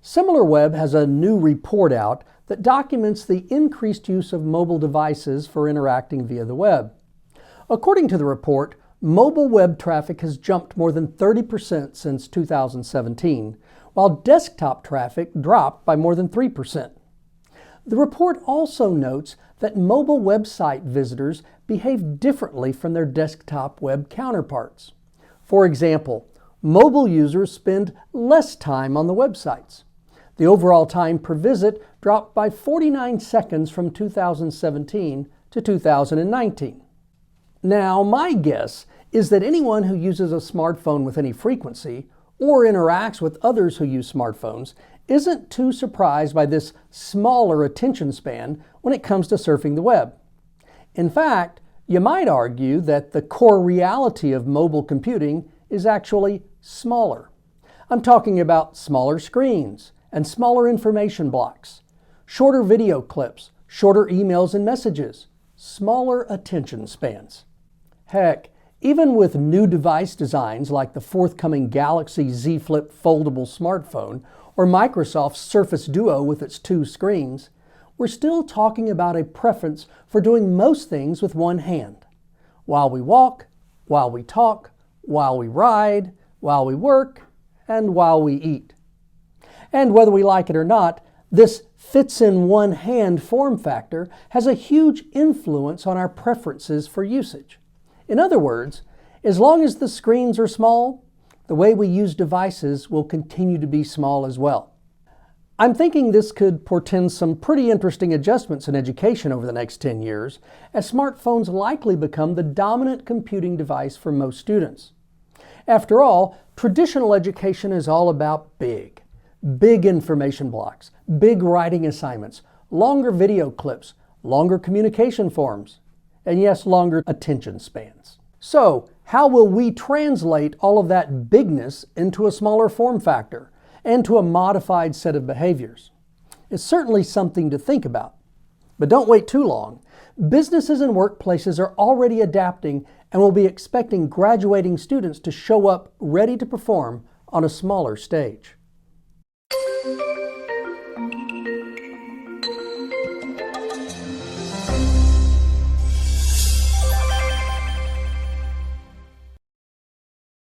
SimilarWeb has a new report out that documents the increased use of mobile devices for interacting via the web. According to the report, mobile web traffic has jumped more than 30% since 2017, while desktop traffic dropped by more than 3%. The report also notes that mobile website visitors behave differently from their desktop web counterparts. For example, mobile users spend less time on the websites. The overall time per visit dropped by 49 seconds from 2017 to 2019. Now, my guess is that anyone who uses a smartphone with any frequency or interacts with others who use smartphones isn't too surprised by this smaller attention span when it comes to surfing the web. In fact, you might argue that the core reality of mobile computing is actually smaller. I'm talking about smaller screens and smaller information blocks, shorter video clips, shorter emails and messages, smaller attention spans. Heck, even with new device designs like the forthcoming Galaxy Z Flip foldable smartphone or Microsoft's Surface Duo with its 2 screens, we're still talking about a preference for doing most things with one hand. While we walk, while we talk, while we ride, while we work, and while we eat. And whether we like it or not, this fits-in-one-hand form factor has a huge influence on our preferences for usage. In other words, as long as the screens are small, the way we use devices will continue to be small as well. I'm thinking this could portend some pretty interesting adjustments in education over the next 10 years, as smartphones likely become the dominant computing device for most students. After all, traditional education is all about big information blocks, big writing assignments, longer video clips, longer communication forms, and yes, longer attention spans. So, how will we translate all of that bigness into a smaller form factor and to a modified set of behaviors? It's certainly something to think about. But don't wait too long. Businesses and workplaces are already adapting and will be expecting graduating students to show up ready to perform on a smaller stage.